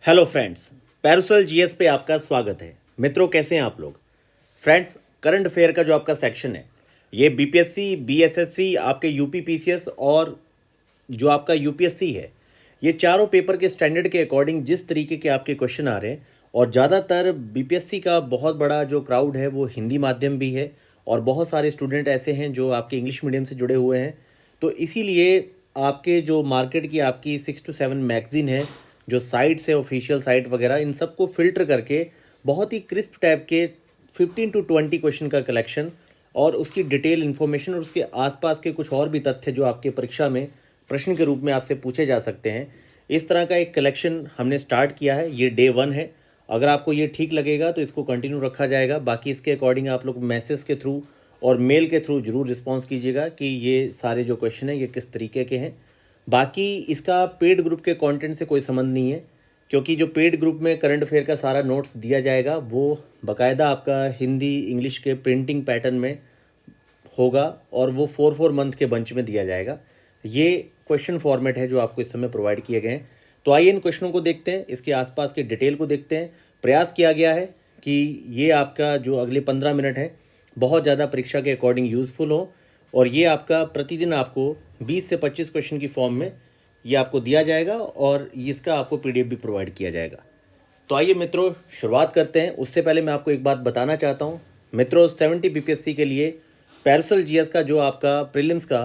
Hello friends, पैरुसल GS पे आपका स्वागत है। मित्रों, कैसे हैं आप लोग? फ्रेंड्स, करंट अफेयर का जो आपका सेक्शन है, ये बीपीएससी, बीएसएससी, आपके यूपीपीसीएस और जो आपका यूपीएससी है, ये चारों पेपर के स्टैंडर्ड के अकॉर्डिंग जिस तरीके के आपके क्वेश्चन आ रहे हैं, और ज़्यादातर बीपीएससी का बहुत बड़ा जो क्राउड है वो हिंदी माध्यम भी है, और बहुत सारे स्टूडेंट ऐसे हैं जो आपके इंग्लिश मीडियम से जुड़े हुए हैं। तो इसीलिए आपके जो मार्केट की आपकी 6 to 7 मैगजीन है, जो साइट्स है, ऑफिशियल साइट वगैरह, इन सबको फिल्टर करके बहुत ही क्रिस्प टाइप के 15 to 20 क्वेश्चन का कलेक्शन और उसकी डिटेल इन्फॉर्मेशन और उसके आसपास के कुछ और भी तथ्य जो आपके परीक्षा में प्रश्न के रूप में आपसे पूछे जा सकते हैं, इस तरह का एक कलेक्शन हमने स्टार्ट किया है। ये डे 1 है। अगर आपको ये ठीक लगेगा तो इसको कंटिन्यू रखा जाएगा। बाकी इसके अकॉर्डिंग आप लोग मैसेज के थ्रू और मेल के थ्रू जरूर रिस्पॉन्स कीजिएगा कि ये सारे जो क्वेश्चन हैं ये किस तरीके के हैं। बाकी इसका पेड ग्रुप के कंटेंट से कोई संबंध नहीं है, क्योंकि जो पेड ग्रुप में करंट अफेयर का सारा नोट्स दिया जाएगा वो बाकायदा आपका हिंदी इंग्लिश के प्रिंटिंग पैटर्न में होगा, और वो 4 मंथ के बंच में दिया जाएगा। ये क्वेश्चन फॉर्मेट है जो आपको इस समय प्रोवाइड किए गए हैं। तो आइए इन क्वेश्चनों को देखते हैं, इसके आसपास की डिटेल को देखते हैं। प्रयास किया गया है कि ये आपका जो अगले 15 मिनट है बहुत ज़्यादा परीक्षा के अकॉर्डिंग यूज़फुल हो, और ये आपका प्रतिदिन आपको 20 से 25 क्वेश्चन की फॉर्म में ये आपको दिया जाएगा, और इसका आपको पीडीएफ भी प्रोवाइड किया जाएगा। तो आइए मित्रों, शुरुआत करते हैं। उससे पहले मैं आपको एक बात बताना चाहता हूँ मित्रों, 70 बीपीएससी के लिए पैरुसल जीएस का जो आपका प्रीलिम्स का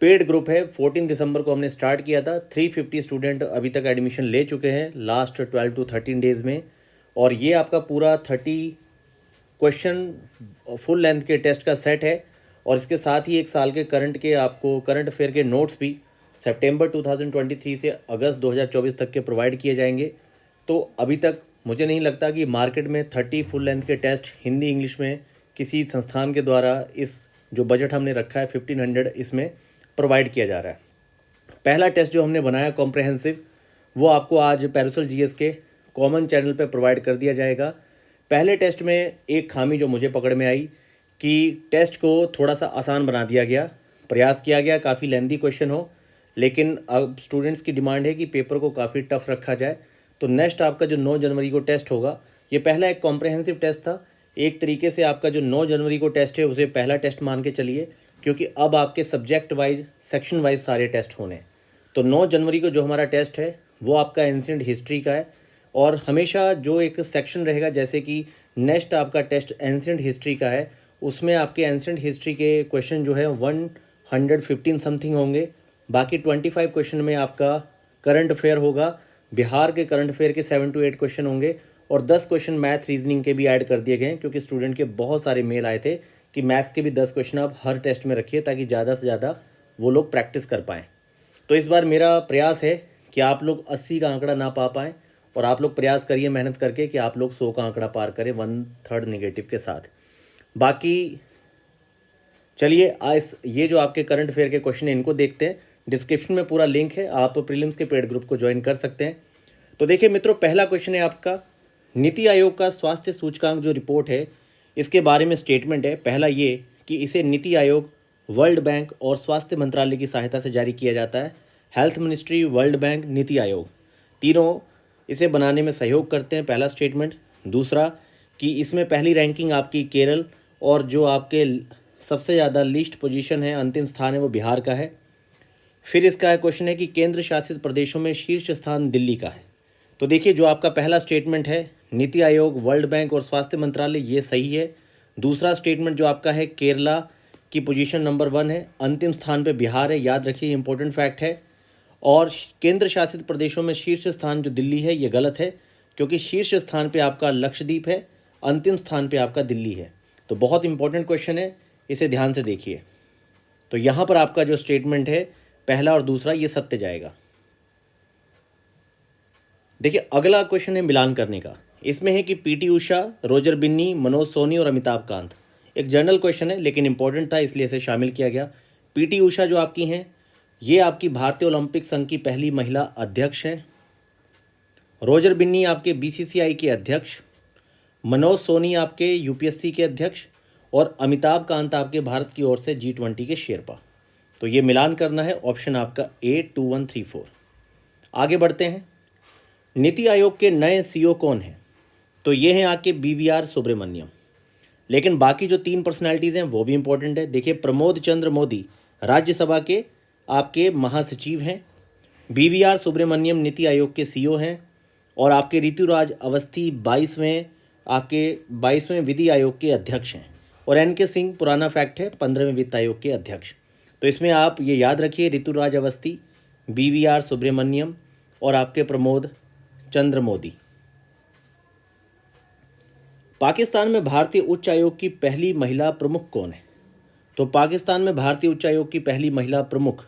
पेड ग्रुप है, 14 दिसंबर को हमने स्टार्ट किया था। 350 स्टूडेंट अभी तक एडमिशन ले चुके हैं लास्ट 12 to 13 डेज़ में, और ये आपका पूरा 30 क्वेश्चन फुल लेंथ के टेस्ट का सेट है, और इसके साथ ही एक साल के करंट अफेयर के नोट्स भी सितंबर 2023 से अगस्त 2024 तक के प्रोवाइड किए जाएंगे। तो अभी तक मुझे नहीं लगता कि मार्केट में 30 फुल लेंथ के टेस्ट हिंदी इंग्लिश में किसी संस्थान के द्वारा इस जो बजट हमने रखा है 1500 इसमें प्रोवाइड किया जा रहा है। पहला टेस्ट जो हमने बनाया कॉम्प्रहेंसिव, वो आपको आज पैरुसल जीएस के कॉमन चैनल पर प्रोवाइड कर दिया जाएगा। पहले टेस्ट में एक खामी जो मुझे पकड़ में आई कि टेस्ट को थोड़ा सा आसान बना दिया गया। प्रयास किया गया काफ़ी लेंदी क्वेश्चन हो, लेकिन अब स्टूडेंट्स की डिमांड है कि पेपर को काफ़ी टफ रखा जाए। तो नेक्स्ट आपका जो 9 जनवरी को टेस्ट होगा, ये पहला एक कॉम्प्रहेंसिव टेस्ट था। एक तरीके से आपका जो 9 जनवरी को टेस्ट है उसे पहला टेस्ट मान के चलिए, क्योंकि अब आपके सब्जेक्ट वाइज सेक्शन वाइज सारे टेस्ट होने हैं। तो 9 जनवरी को जो हमारा टेस्ट है वो आपका एंशिएंट हिस्ट्री का है, और हमेशा जो एक सेक्शन रहेगा, जैसे कि नेक्स्ट आपका टेस्ट एंशिएंट हिस्ट्री का है, उसमें आपके एंशिएंट हिस्ट्री के क्वेश्चन जो है 115 समथिंग होंगे। बाकी 25 क्वेश्चन में आपका करंट अफेयर होगा। बिहार के करंट अफेयर के 7 to 8 क्वेश्चन होंगे, और 10 क्वेश्चन मैथ रीजनिंग के भी ऐड कर दिए गए हैं, क्योंकि स्टूडेंट के बहुत सारे मेल आए थे कि मैथ्स के भी 10 क्वेश्चन आप हर टेस्ट में रखिए, ताकि ज़्यादा से ज़्यादा वो लोग प्रैक्टिस कर पाएँ। तो इस बार मेरा प्रयास है कि आप लोग 80 का आंकड़ा ना पा पाएँ, और आप लोग प्रयास करिए मेहनत करके कि आप लोग 100 का आंकड़ा पार करें 1/3 नेगेटिव के साथ। बाकी चलिए आज ये जो आपके करंट अफेयर के क्वेश्चन हैं इनको देखते हैं। डिस्क्रिप्शन में पूरा लिंक है, आप प्रीलिम्स के पेड ग्रुप को ज्वाइन कर सकते हैं। तो देखिए मित्रों, पहला क्वेश्चन है आपका, नीति आयोग का स्वास्थ्य सूचकांक जो रिपोर्ट है इसके बारे में स्टेटमेंट है। पहला ये कि इसे नीति आयोग, वर्ल्ड बैंक और स्वास्थ्य मंत्रालय की सहायता से जारी किया जाता है। Health ministry, world bank, NITI Aayog तीनों इसे बनाने में सहयोग करते हैं, पहला स्टेटमेंट। दूसरा कि इसमें पहली रैंकिंग आपकी केरल, और जो आपके सबसे ज़्यादा लीस्ट पोजीशन है, अंतिम स्थान है, वो बिहार का है। फिर इसका क्वेश्चन है कि केंद्र शासित प्रदेशों में शीर्ष स्थान दिल्ली का है। तो देखिए, जो आपका पहला स्टेटमेंट है नीति आयोग, वर्ल्ड बैंक और स्वास्थ्य मंत्रालय, ये सही है। दूसरा स्टेटमेंट जो आपका है केरला की पोजीशन नंबर 1 है, अंतिम स्थान पे बिहार है, याद रखिए इंपॉर्टेंट फैक्ट है। और केंद्र शासित प्रदेशों में शीर्ष स्थान जो दिल्ली है ये गलत है, क्योंकि शीर्ष स्थान पे आपका लक्षद्वीप है, अंतिम स्थान पे आपका दिल्ली है। तो बहुत इंपॉर्टेंट क्वेश्चन है, इसे ध्यान से देखिए। तो यहाँ पर आपका जो स्टेटमेंट है पहला और दूसरा ये सत्य जाएगा। देखिए, अगला क्वेश्चन है मिलान करने का। इसमें है कि पीटी उषा, रोजर बिन्नी, मनोज सोनी और अमिताभ कांत। एक जनरल क्वेश्चन है लेकिन इंपॉर्टेंट था, इसलिए इसे शामिल किया गया। पीटी उषा जो आपकी हैं, ये आपकी भारतीय ओलंपिक संघ की पहली महिला अध्यक्ष हैं। रोजर बिन्नी आपके बीसीसीआई के अध्यक्ष, मनोज सोनी आपके यूपीएससी के अध्यक्ष, और अमिताभ कांत आपके भारत की ओर से G20 के शेरपा। तो ये मिलान करना है, ऑप्शन आपका A 2 1 3 4। आगे बढ़ते हैं। नीति आयोग के नए सीईओ कौन हैं? तो ये हैं आपके BVR सुब्रमण्यम। लेकिन बाकी जो 3 पर्सनालिटीज़ हैं वो भी इंपॉर्टेंट है। देखिए, प्रमोद चंद्र मोदी राज्यसभा के आपके महासचिव हैं, BVR सुब्रमण्यम नीति आयोग के सीईओ हैं, और आपके ऋतुराज अवस्थी 22वें विधि आयोग के अध्यक्ष हैं, और NK सिंह, पुराना फैक्ट है, 15वें वित्त आयोग के अध्यक्ष। तो इसमें आप ये याद रखिए, ऋतुराज अवस्थी, BVR सुब्रमण्यम और आपके प्रमोद चंद्र मोदी। पाकिस्तान में भारतीय उच्च आयोग की पहली महिला प्रमुख कौन है? तो पाकिस्तान में भारतीय उच्च आयोग की पहली महिला प्रमुख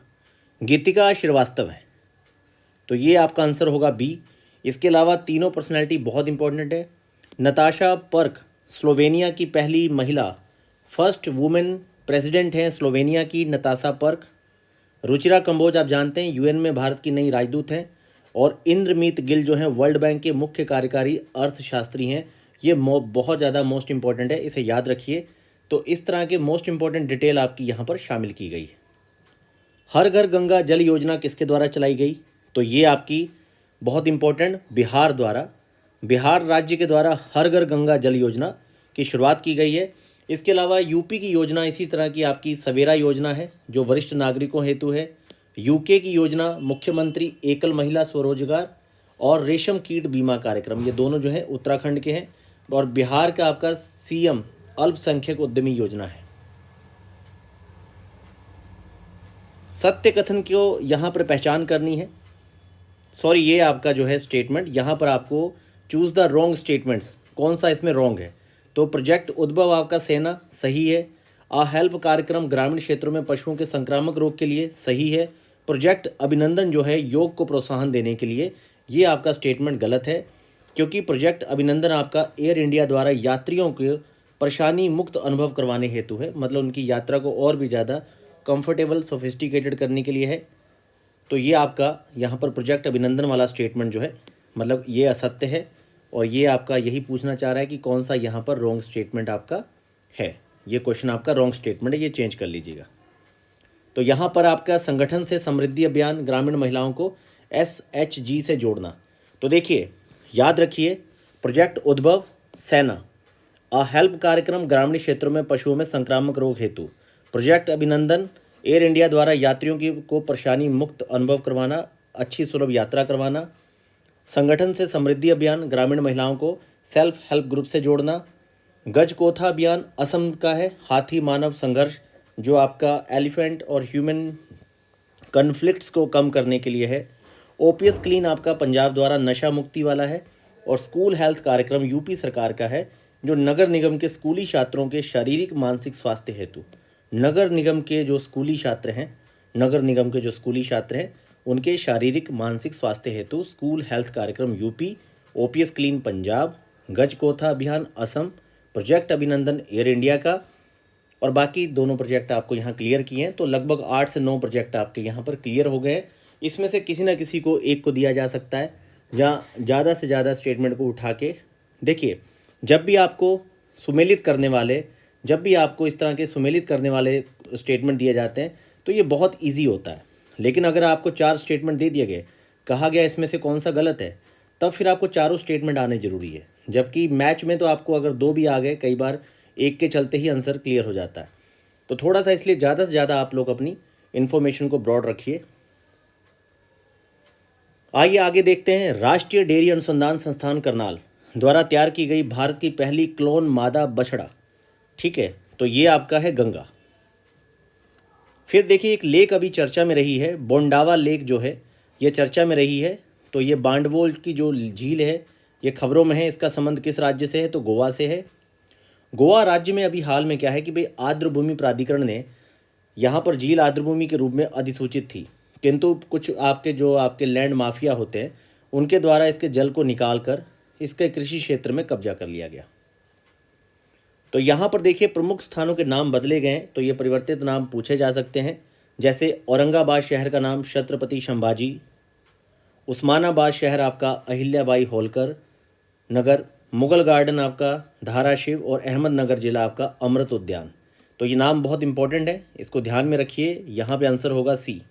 गीतिका श्रीवास्तव है। तो ये आपका आंसर होगा बी। इसके अलावा तीनों पर्सनैलिटी बहुत इंपॉर्टेंट है। नताशा पर्क स्लोवेनिया की पहली महिला, फर्स्ट वुमेन प्रेसिडेंट हैं स्लोवेनिया की नताशा पर्क। रुचिरा कंबोज आप जानते हैं UN में भारत की नई राजदूत हैं। और इंद्रमीत गिल जो हैं वर्ल्ड बैंक के मुख्य कार्यकारी अर्थशास्त्री हैं। ये बहुत ज़्यादा मोस्ट इंपॉर्टेंट है, इसे याद रखिए। तो इस तरह के मोस्ट इंपॉर्टेंट डिटेल आपकी यहाँ पर शामिल की गई है। हर घर गंगा जल योजना किसके द्वारा चलाई गई? तो ये आपकी बहुत इंपॉर्टेंट बिहार राज्य के द्वारा हर घर गंगा जल योजना की शुरुआत की गई है। इसके अलावा यूपी की योजना इसी तरह की आपकी सवेरा योजना है जो वरिष्ठ नागरिकों हेतु है। UK की योजना मुख्यमंत्री एकल महिला स्वरोजगार और रेशम कीट बीमा कार्यक्रम, ये दोनों जो है उत्तराखंड के हैं। और बिहार का आपका CM अल्पसंख्यक उद्यमी योजना है। सत्य कथन को यहाँ पर पहचान करनी है। सॉरी, ये आपका जो है स्टेटमेंट, यहाँ पर आपको चूज़ द रॉन्ग स्टेटमेंट्स, कौन सा इसमें रॉन्ग है। तो प्रोजेक्ट उद्भव आपका सेना सही है। हेल्प कार्यक्रम ग्रामीण क्षेत्रों में पशुओं के संक्रामक रोग के लिए सही है। प्रोजेक्ट अभिनंदन जो है योग को प्रोत्साहन देने के लिए, ये आपका स्टेटमेंट गलत है, क्योंकि प्रोजेक्ट अभिनंदन आपका एयर इंडिया द्वारा यात्रियों को परेशानी मुक्त अनुभव करवाने हेतु है, मतलब उनकी यात्रा को और भी ज़्यादा कंफर्टेबल सोफिस्टिकेटेड करने के लिए है। तो ये आपका यहाँ पर प्रोजेक्ट अभिनंदन वाला स्टेटमेंट जो है, मतलब ये असत्य है। और ये आपका यही पूछना चाह रहा है कि कौन सा यहाँ पर रॉन्ग स्टेटमेंट आपका है। ये क्वेश्चन आपका रॉन्ग स्टेटमेंट है, ये चेंज कर लीजिएगा। तो यहाँ पर आपका संगठन से समृद्धि अभियान ग्रामीण महिलाओं को SHG से जोड़ना। तो देखिए, याद रखिए, प्रोजेक्ट उद्भव सेना, हेल्प कार्यक्रम ग्रामीण क्षेत्रों में पशुओं में संक्रामक रोग हेतु, प्रोजेक्ट अभिनंदन एयर इंडिया द्वारा यात्रियों को परेशानी मुक्त अनुभव करवाना, अच्छी सुलभ यात्रा करवाना। संगठन से समृद्धि अभियान ग्रामीण महिलाओं को सेल्फ हेल्प ग्रुप से जोड़ना। गजकोथा अभियान असम का है, हाथी मानव संघर्ष जो आपका एलिफेंट और ह्यूमन कन्फ्लिक्ट्स को कम करने के लिए है। OPS क्लीन आपका पंजाब द्वारा नशा मुक्ति वाला है। और स्कूल हेल्थ कार्यक्रम UP सरकार का है जो नगर निगम के स्कूली छात्रों के शारीरिक मानसिक स्वास्थ्य हेतु, नगर निगम के जो स्कूली छात्र हैं उनके शारीरिक मानसिक स्वास्थ्य हेतु स्कूल हेल्थ कार्यक्रम UP, OPS क्लीन पंजाब, गजकोथा अभियान असम, प्रोजेक्ट अभिनंदन एयर इंडिया का। और बाकी दोनों प्रोजेक्ट आपको यहाँ क्लियर किए हैं। तो लगभग 8 से 9 प्रोजेक्ट आपके यहाँ पर क्लियर हो गए। इसमें से किसी न किसी को एक को दिया जा सकता है, जहाँ ज़्यादा से ज़्यादा स्टेटमेंट को उठा के देखिए। जब भी आपको इस तरह के सुमेलित करने वाले स्टेटमेंट दिए जाते हैं तो ये बहुत ईजी होता है। लेकिन अगर आपको 4 स्टेटमेंट दे दिए गए, कहा गया इसमें से कौन सा गलत है, तब फिर आपको चारों स्टेटमेंट आने ज़रूरी है। जबकि मैच में तो आपको अगर 2 भी आ गए, कई बार एक के चलते ही आंसर क्लियर हो जाता है। तो थोड़ा सा इसलिए ज़्यादा से ज़्यादा आप लोग अपनी इन्फॉर्मेशन को ब्रॉड रखिए। आइए आगे देखते हैं। राष्ट्रीय डेयरी अनुसंधान संस्थान करनाल द्वारा तैयार की गई भारत की पहली क्लोन मादा बछड़ा, ठीक है, तो ये आपका है गंगा। फिर देखिए, एक लेक अभी चर्चा में रही है, बोंडावा लेक जो है ये चर्चा में रही है। तो ये बांडवोल की जो झील है ये खबरों में है। इसका संबंध किस राज्य से है? तो गोवा से है। गोवा राज्य में अभी हाल में क्या है कि भाई आर्द्रभूमि प्राधिकरण ने यहाँ पर झील आर्द्रभूमि के रूप में अधिसूचित थी, किंतु कुछ आपके लैंड माफिया होते हैं उनके द्वारा इसके जल को निकाल कर इसके कृषि क्षेत्र में कब्जा कर लिया गया। तो यहाँ पर देखिए, प्रमुख स्थानों के नाम बदले गए। तो ये परिवर्तित नाम पूछे जा सकते हैं, जैसे औरंगाबाद शहर का नाम छत्रपति संभाजी, उस्मानाबाद शहर आपका अहिल्याबाई होलकर नगर, मुगल गार्डन आपका धाराशिव और अहमदनगर जिला आपका अमृत उद्यान। तो ये नाम बहुत इंपॉर्टेंट है, इसको ध्यान में रखिए। यहाँ पे आंसर होगा सी।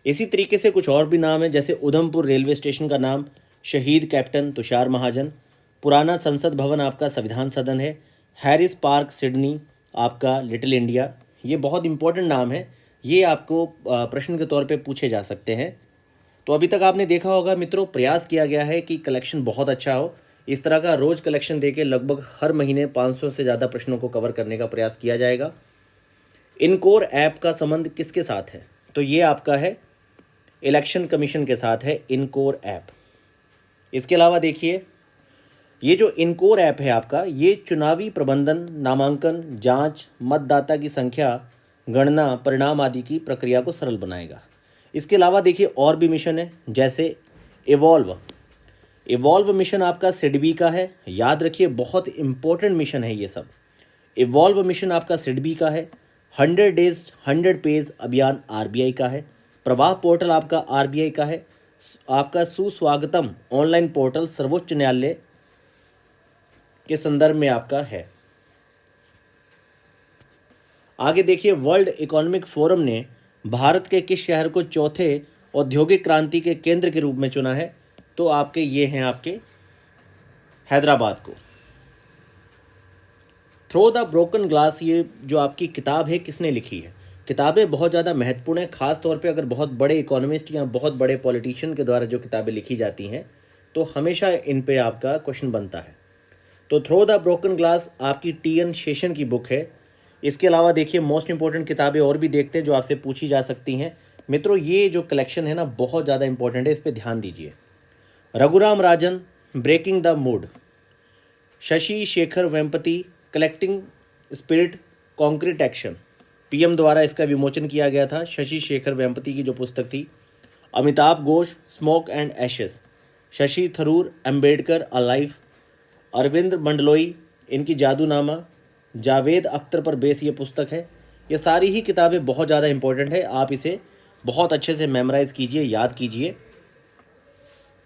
इसी तरीके से कुछ और भी नाम है, जैसे उधमपुर रेलवे स्टेशन का नाम शहीद कैप्टन तुषार महाजन। पुराना संसद भवन आपका संविधान सदन है। हैरिस पार्क सिडनी आपका लिटिल इंडिया। ये बहुत इंपॉर्टेंट नाम है, ये आपको प्रश्न के तौर पे पूछे जा सकते हैं। तो अभी तक आपने देखा होगा मित्रों, प्रयास किया गया है कि कलेक्शन बहुत अच्छा हो। इस तरह का रोज़ कलेक्शन देके लगभग हर महीने 500 से ज़्यादा प्रश्नों को कवर करने का प्रयास किया जाएगा। इनकोर ऐप का संबंध किसके साथ है? तो ये आपका है इलेक्शन कमीशन के साथ है इनकोर ऐप। इसके अलावा देखिए, ये जो इनकोर ऐप है आपका, ये चुनावी प्रबंधन, नामांकन, जांच, मतदाता की संख्या, गणना, परिणाम आदि की प्रक्रिया को सरल बनाएगा। इसके अलावा देखिए और भी मिशन है, जैसे इवॉल्व मिशन आपका सिडबी का है। याद रखिए, बहुत इंपॉर्टेंट मिशन है ये सब। इवॉल्व मिशन आपका सिडबी का है। 100 डेज 100 पेज अभियान आरबीआई का है। प्रवाह पोर्टल आपका आरबीआई का है। आपका सुस्वागतम ऑनलाइन पोर्टल सर्वोच्च न्यायालय के संदर्भ में आपका है। आगे देखिए, वर्ल्ड इकोनॉमिक फोरम ने भारत के किस शहर को चौथे औद्योगिक क्रांति के केंद्र के रूप में चुना है? तो आपके ये हैं आपके हैदराबाद को। थ्रो द ब्रोकन ग्लास, ये जो आपकी किताब है किसने लिखी है? किताबें बहुत ज़्यादा महत्वपूर्ण है, खास तौर पे अगर बहुत बड़े इकोनॉमिस्ट या बहुत बड़े पॉलिटिशियन के द्वारा जो किताबें लिखी जाती हैं तो हमेशा इन पे आपका क्वेश्चन बनता है। तो थ्रो द ब्रोकन ग्लास आपकी टी.एन. शेषन की बुक है। इसके अलावा देखिए, मोस्ट इंपॉर्टेंट किताबें और भी देखते हैं जो आपसे पूछी जा सकती हैं। मित्रों, ये जो कलेक्शन है ना, बहुत ज़्यादा इंपॉर्टेंट है, इस पर ध्यान दीजिए। Raghuram Rajan, breaking the mood. Shashi Shekhar Vempati, collecting spirit, concrete action. PM द्वारा इसका विमोचन किया गया था, शशि शेखर वेम्पति की जो पुस्तक थी। Amitabh Ghosh, smoke and ashes. Shashi Tharoor, Ambedkar a life. Arvind Mandloi, इनकी जादूनामा। जावेद अख्तर पर बेस ये पुस्तक है। ये सारी ही किताबें बहुत ज़्यादा इंपॉर्टेंट है, आप इसे बहुत अच्छे से मेमोराइज़ कीजिए, याद कीजिए।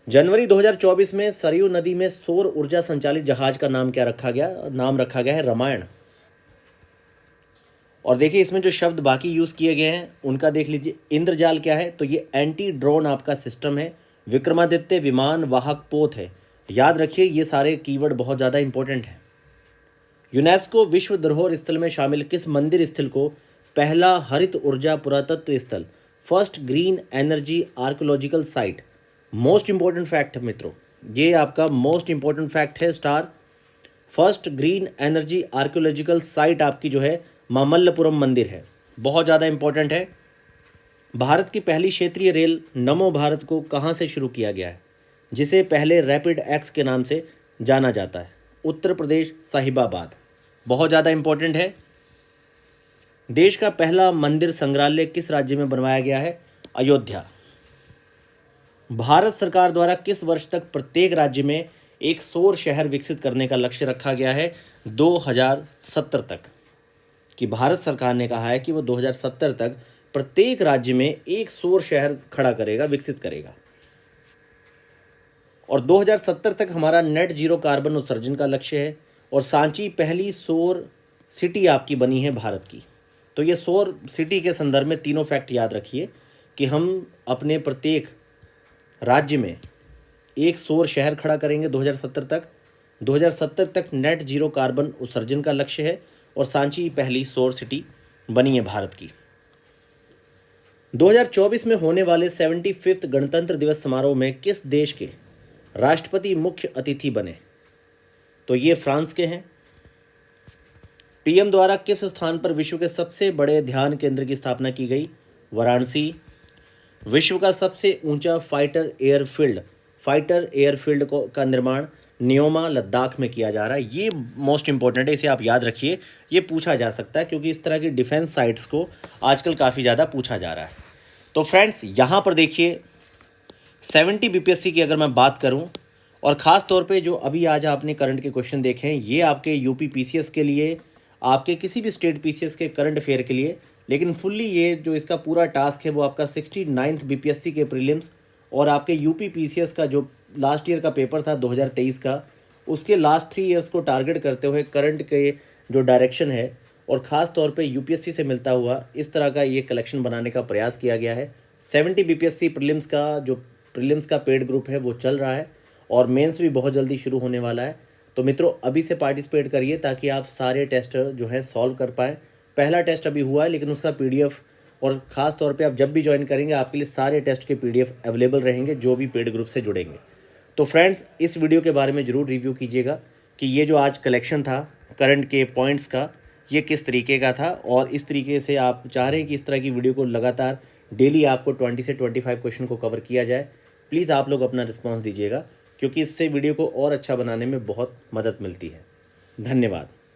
जनवरी 2024 में सरयू नदी में सौर ऊर्जा संचालित जहाज का नाम क्या रखा गया? नाम रखा गया है रामायण। और देखिए, इसमें जो शब्द बाकी यूज़ किए गए हैं उनका देख लीजिए। इंद्रजाल क्या है? तो ये एंटी ड्रोन आपका सिस्टम है। विक्रमादित्य विमान वाहक पोत है। याद रखिए, ये सारे कीवर्ड बहुत ज़्यादा इंपॉर्टेंट हैं। यूनेस्को विश्व धरोहर स्थल में शामिल किस मंदिर स्थल को पहला हरित ऊर्जा पुरातत्व स्थल, first green energy archaeological site? Most important fact है मित्रों, ये आपका मोस्ट इंपॉर्टेंट फैक्ट है star. First green energy archaeological site आपकी जो है मामल्लपुरम मंदिर है, बहुत ज़्यादा इंपॉर्टेंट है। भारत की पहली क्षेत्रीय रेल नमो भारत को कहाँ से शुरू किया गया है, जिसे पहले रैपिड एक्स के नाम से जाना जाता है? उत्तर प्रदेश, साहिबाबाद। बहुत ज़्यादा इंपॉर्टेंट है। देश का पहला मंदिर संग्रहालय किस राज्य में बनवाया गया है? अयोध्या। भारत सरकार द्वारा किस वर्ष तक प्रत्येक राज्य में एक सौर शहर विकसित करने का लक्ष्य रखा गया है? 2070 तक। कि भारत सरकार ने कहा है कि वो 2070 तक प्रत्येक राज्य में एक सौर शहर खड़ा करेगा, विकसित करेगा। और 2070 तक हमारा नेट जीरो कार्बन उत्सर्जन का लक्ष्य है। और सांची पहली सौर सिटी आपकी बनी है भारत की। तो ये सौर सिटी के संदर्भ में तीनों फैक्ट याद रखिए कि हम अपने प्रत्येक राज्य में एक सौर शहर खड़ा करेंगे 2070 तक। 2070 तक नेट जीरो कार्बन उत्सर्जन का लक्ष्य है और सांची पहली सौर सिटी बनी है भारत की। 2024 में होने वाले 75th गणतंत्र दिवस समारोह में किस देश के राष्ट्रपति मुख्य अतिथि बने? तो ये फ्रांस के हैं। पीएम द्वारा किस स्थान पर विश्व के सबसे बड़े ध्यान केंद्र की स्थापना की गई? वाराणसी। विश्व का सबसे ऊंचा फाइटर एयरफील्ड का निर्माण न्योमा लद्दाख में किया जा रहा है। ये मोस्ट इंपॉर्टेंट है, इसे आप याद रखिए, ये पूछा जा सकता है क्योंकि इस तरह की डिफेंस साइट्स को आजकल काफ़ी ज़्यादा पूछा जा रहा है। तो फ्रेंड्स, यहाँ पर देखिए 70 बीपीएससी की अगर मैं बात करूँ, और ख़ास तौर पे जो अभी आज आपने करंट के क्वेश्चन देखे हैं, ये आपके यूपी पीसीएस के लिए, आपके किसी भी स्टेट पीसीएस के करंट अफेयर के लिए, लेकिन फुल्ली ये जो इसका पूरा टास्क है वो आपका 69th बीपीएससी के प्रीलिम्स और आपके यूपी पीसीएस का जो लास्ट ईयर का पेपर था 2023 का, उसके लास्ट 3 ईयर्स को टारगेट करते हुए करंट के जो डायरेक्शन है और ख़ास तौर पे यूपीएससी से मिलता हुआ इस तरह का ये कलेक्शन बनाने का प्रयास किया गया है। 70 बीपीएससी प्रीलिम्स का जो प्रीलिम्स का पेड ग्रुप है वो चल रहा है और मेंस भी बहुत जल्दी शुरू होने वाला है। तो मित्रों अभी से पार्टिसिपेट करिए ताकि आप सारे टेस्ट जो है सॉल्व कर पाएँ। पहला टेस्ट अभी हुआ है लेकिन उसका पीडीएफ, और ख़ास तौर पे आप जब भी ज्वाइन करेंगे आपके लिए सारे टेस्ट के पीडीएफ अवेलेबल रहेंगे जो भी पेड ग्रुप से जुड़ेंगे। तो फ्रेंड्स इस वीडियो के बारे में ज़रूर रिव्यू कीजिएगा कि ये जो आज कलेक्शन था करंट के पॉइंट्स का, ये किस तरीके का था, और इस तरीके से आप चाह रहे हैं कि इस तरह की वीडियो को लगातार डेली आपको 20 से 25 क्वेश्चन को कवर किया जाए। प्लीज़ आप लोग अपना रिस्पॉन्स दीजिएगा क्योंकि इससे वीडियो को और अच्छा बनाने में बहुत मदद मिलती है। धन्यवाद।